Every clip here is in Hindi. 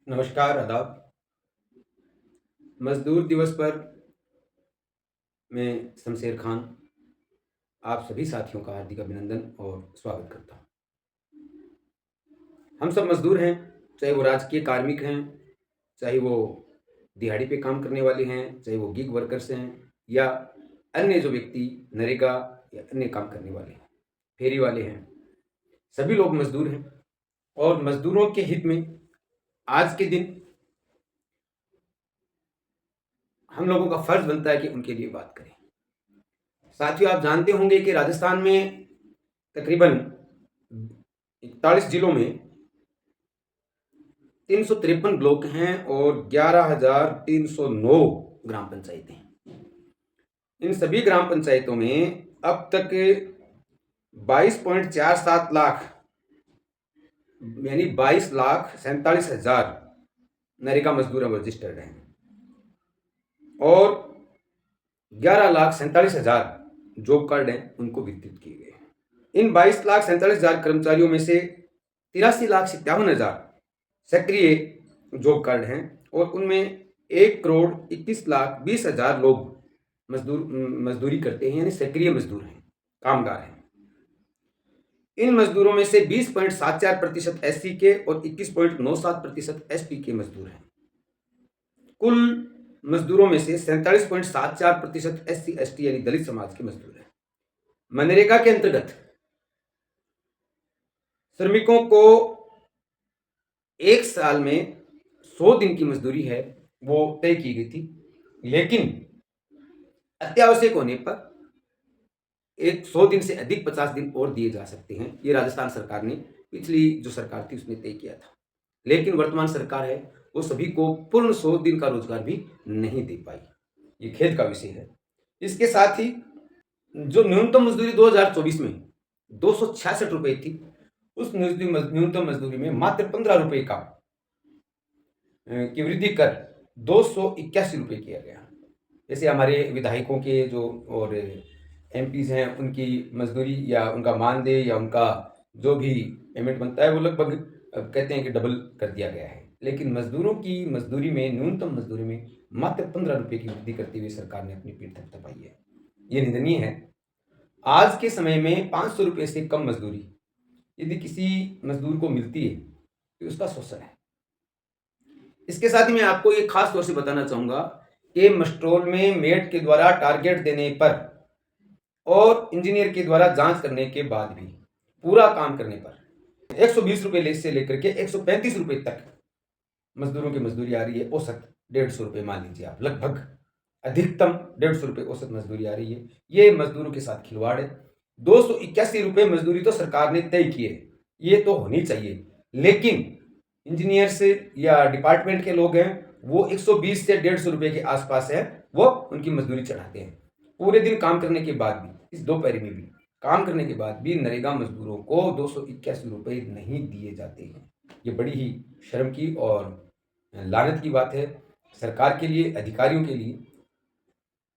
नमस्कार, आदाब। मज़दूर दिवस पर मैं शमशेर खान आप सभी साथियों का हार्दिक अभिनंदन और स्वागत करता हूँ। हम सब मज़दूर हैं, चाहे वो राजकीय कार्मिक हैं, चाहे वो दिहाड़ी पे काम करने वाले हैं, चाहे वो गिग वर्कर्स हैं या अन्य जो व्यक्ति नरेगा या अन्य काम करने वाले हैं, फेरी वाले हैं, सभी लोग मज़दूर हैं और मज़दूरों के हित में आज के दिन हम लोगों का फ़र्ज़ बनता है कि उनके लिए बात करें। साथियों, आप जानते होंगे कि राजस्थान में तकरीबन 41 जिलों में 353 ब्लॉक हैं और 11,309 ग्राम पंचायतें हैं। इन सभी ग्राम पंचायतों में अब तक 22.47 लाख यानी 22,47,000 नरेगा मजदूर अब रजिस्टर्ड हैं और 11,47,000 जॉब कार्ड हैं उनको वितरित किए गए। इन 22,47,000 कर्मचारियों में से 83,57,000 सक्रिय जॉब कार्ड हैं और उनमें 1,21,20,000 लोग मजदूरी करते हैं, यानी सक्रिय मजदूर हैं, कामगार हैं। इन मजदूरों में से 20.74% एससी के और 21.97% एसटी के मजदूर हैं। कुल मजदूरों में से 47.74% एससी एसटी यानी दलित समाज के मजदूर हैं। मनरेगा के अंतर्गत श्रमिकों को एक साल में 100 दिन की मजदूरी है वो तय की गई थी, लेकिन अत्यावश्यक होने पर 100 दिन से अधिक 50 दिन और दिए जा सकते हैं। ये राजस्थान सरकार ने, पिछली जो सरकार थी उसने तय किया था, लेकिन वर्तमान सरकार है वो सभी को पूर्ण 100 दिन का रोजगार भी नहीं दे पाई। ये खेद का विषय है। इसके साथ ही जो न्यूनतम मजदूरी 2024 में 266 रुपए थी, उस न्यूनतम मजदूरी में मात्र 15 रुपए का की वृद्धि कर 281 रुपए किया गया। जैसे हमारे विधायकों के जो और एमपीज हैं उनकी मजदूरी या उनका मानदेय या उनका जो भी पेमेंट बनता है वो लगभग कहते हैं कि डबल कर दिया गया है, लेकिन मजदूरों की मजदूरी में, न्यूनतम मजदूरी में मात्र 15 रुपए की वृद्धि करते हुए सरकार ने अपनी पीठ थपथपाई है। ये निंदनीय है। आज के समय में 500 रुपए से कम मजदूरी यदि किसी मजदूर को मिलती है तो उसका शोषण है। इसके साथ ही मैं आपको ये खास तौर से बताना चाहूंगा कि मस्ट्रोल में मेट के द्वारा टारगेट देने पर और इंजीनियर के द्वारा जांच करने के बाद भी पूरा काम करने पर 120 रुपए से लेकर के 135 रुपए तक मजदूरों की मजदूरी आ रही है। औसत 150 रुपए मान लीजिए आप, लगभग अधिकतम 150 रुपए औसत मजदूरी आ रही है। ये मजदूरों के साथ खिलवाड़ है। 281 रुपए मजदूरी तो सरकार ने तय की है, ये तो होनी चाहिए, लेकिन इंजीनियर्स या डिपार्टमेंट के लोग हैं वो 120 से 150 रुपए के आसपास है, वो उनकी मजदूरी चढ़ाते हैं। पूरे दिन काम करने के बाद भी, इस दोपहर में भी काम करने के बाद भी नरेगा मजदूरों को 281 रुपए नहीं दिए जाते हैं। ये बड़ी ही शर्म की और लानत की बात है सरकार के लिए, अधिकारियों के लिए।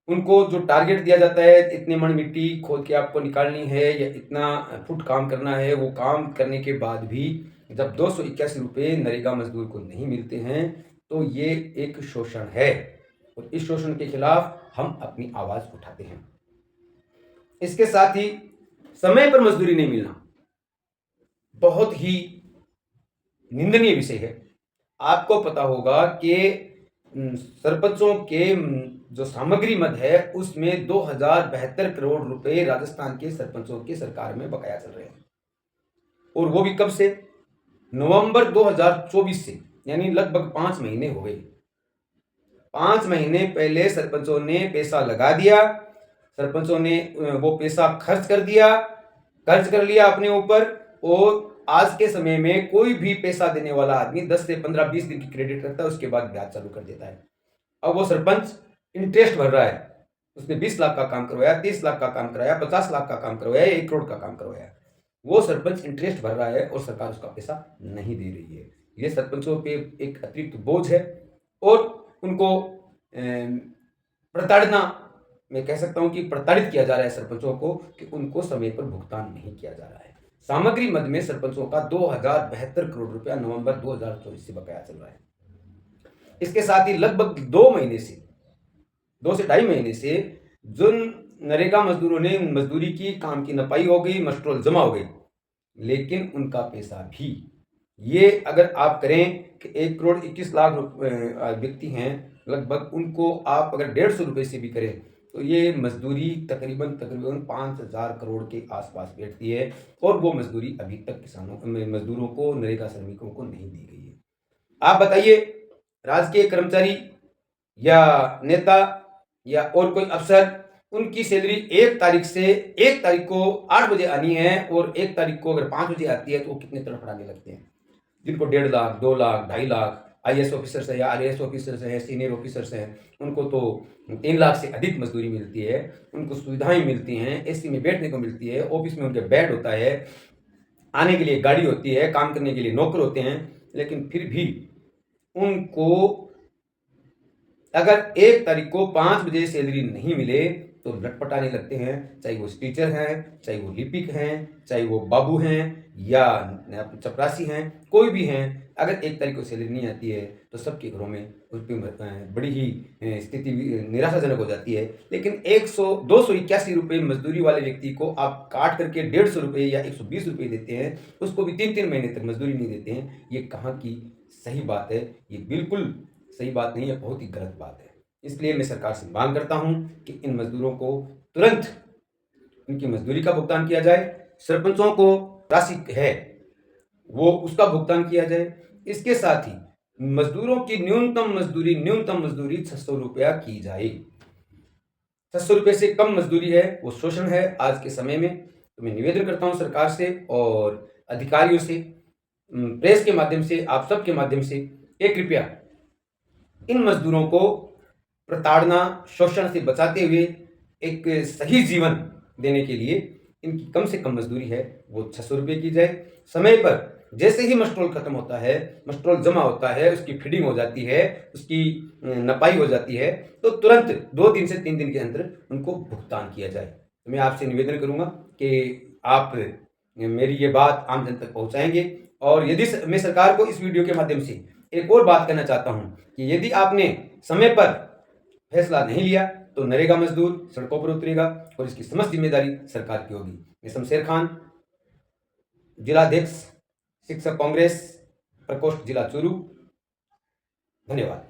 उनको जो टारगेट दिया जाता है, इतने मण मिट्टी खोद के आपको निकालनी है या इतना फुट काम करना है, वो काम करने के बाद भी जब 281 रुपये नरेगा मजदूर को नहीं मिलते हैं तो ये एक शोषण है और इस शोषण के खिलाफ हम अपनी आवाज उठाते हैं। इसके साथ ही समय पर मजदूरी नहीं मिलना बहुत ही निंदनीय विषय है। आपको पता होगा कि सरपंचों के जो सामग्री मद है उसमें 2072 करोड़ रुपए राजस्थान के सरपंचों की सरकार में बकाया चल रहे हैं, और वो भी कब से? नवंबर 2024 से, यानी लगभग 5 महीने हो गए। 5 महीने पहले सरपंचों ने पैसा लगा दिया, सरपंचों ने वो पैसा खर्च कर लिया अपने ऊपर, और आज के समय में कोई भी पैसा देने वाला आदमी 10 से 15-20 दिन की क्रेडिट रखता है, उसके बाद ब्याज चालू कर देता है। अब वो सरपंच इंटरेस्ट भर रहा है, उसने 20 लाख का काम करवाया, 30 लाख का काम कराया, 50 लाख का काम करवाया, 1 करोड़ का काम करवाया, वो सरपंच इंटरेस्ट भर रहा है और सरकार उसका पैसा नहीं दे रही है। ये सरपंचों पे एक अतिरिक्त बोझ है और उनको प्रताड़ना, मैं कह सकता हूं कि प्रताड़ित किया जा रहा है सरपंचों को कि उनको समय पर भुगतान नहीं किया जा रहा है। सामग्री मद में सरपंचों का 2072 करोड़ रुपया नवंबर 2024 से बकाया चल रहा है। इसके साथ ही लगभग 2 से 2.5 महीने से जिन नरेगा मजदूरों ने मजदूरी की, काम की नपाई हो गई, मस्ट्रोल जमा हो गई, लेकिन उनका पैसा भी, ये अगर आप करें कि 1 करोड़ 21 लाख व्यक्ति हैं लगभग, उनको आप अगर 150 रुपये से भी करें तो ये मजदूरी तकरीबन 5,000 करोड़ के आसपास बैठती है, और वो मजदूरी अभी तक मजदूरों को, नरेगा श्रमिकों को नहीं दी गई है। आप बताइए, राजकीय कर्मचारी या नेता या और कोई अफसर, उनकी सैलरी 1 तारीख से 1 तारीख को 8 बजे आनी है, और 1 तारीख को अगर 5 बजे आती है तो वो कितने तड़फड़ाने लगते हैं। जिनको 1.5 लाख, 2 लाख, 2.5 लाख, IAS ऑफिसर्स हैं या RAS ऑफिसर्स हैं, सीनियर ऑफिसर्स हैं, उनको तो 3 लाख से अधिक मजदूरी मिलती है, उनको सुविधाएं मिलती हैं, AC में बैठने को मिलती है, ऑफिस में उनके बेड होता है, आने के लिए गाड़ी होती है, काम करने के लिए नौकर होते हैं, लेकिन फिर भी उनको अगर 1 तारीख को 5 बजे सैलरी नहीं मिले तो लटपटाने लगते हैं, चाहे वो टीचर हैं, चाहे वो लिपिक हैं, चाहे वो बाबू हैं या चपरासी हैं, कोई भी हैं। अगर 1 तारीख को सैलरी नहीं आती है तो सबके घरों में उस पर बड़ी ही स्थिति निराशाजनक हो जाती है। लेकिन 281 रुपये मजदूरी वाले व्यक्ति को आप काट करके 150 रुपये या 120 रुपये देते हैं, उसको भी 3-3 महीने तक मजदूरी नहीं देते हैं। ये कहाँ की सही बात है? ये बिल्कुल सही बात नहीं है, बहुत ही गलत बात है। इसलिए मैं सरकार से मांग करता हूं कि इन मजदूरों को तुरंत उनकी मजदूरी का भुगतान किया जाए, सरपंचों को राशि है वो उसका भुगतान किया जाए। इसके साथ ही मजदूरों की न्यूनतम मजदूरी 600 रुपया की जाए। 600 रुपये से कम मजदूरी है वो शोषण है आज के समय में। तो मैं निवेदन करता हूं सरकार से और अधिकारियों से, प्रेस के माध्यम से, आप सबके माध्यम से, एक कृपया इन मजदूरों को प्रताड़ना, शोषण से बचाते हुए एक सही जीवन देने के लिए इनकी कम से कम मजदूरी है वो 600 रुपये की जाए। समय पर जैसे ही मस्ट्रोल खत्म होता है, मस्ट्रोल जमा होता है, उसकी फीडिंग हो जाती है, उसकी नपाई हो जाती है, तो तुरंत 2 दिन से 3 दिन के अंदर उनको भुगतान किया जाए। तो मैं आपसे निवेदन करूंगा कि आप मेरी ये बात आम जन तक पहुंचाएंगे। और यदि मैं सरकार को इस वीडियो के माध्यम से एक और बात कहना चाहता हूं कि यदि आपने समय पर फैसला नहीं लिया तो नरेगा मजदूर सड़कों पर उतरेगा और इसकी समस्त जिम्मेदारी सरकार की होगी। मैं शमशेर खान, जिलाध्यक्ष शिक्षक कांग्रेस, प्रकोष्ठ जिला चूरू। धन्यवाद।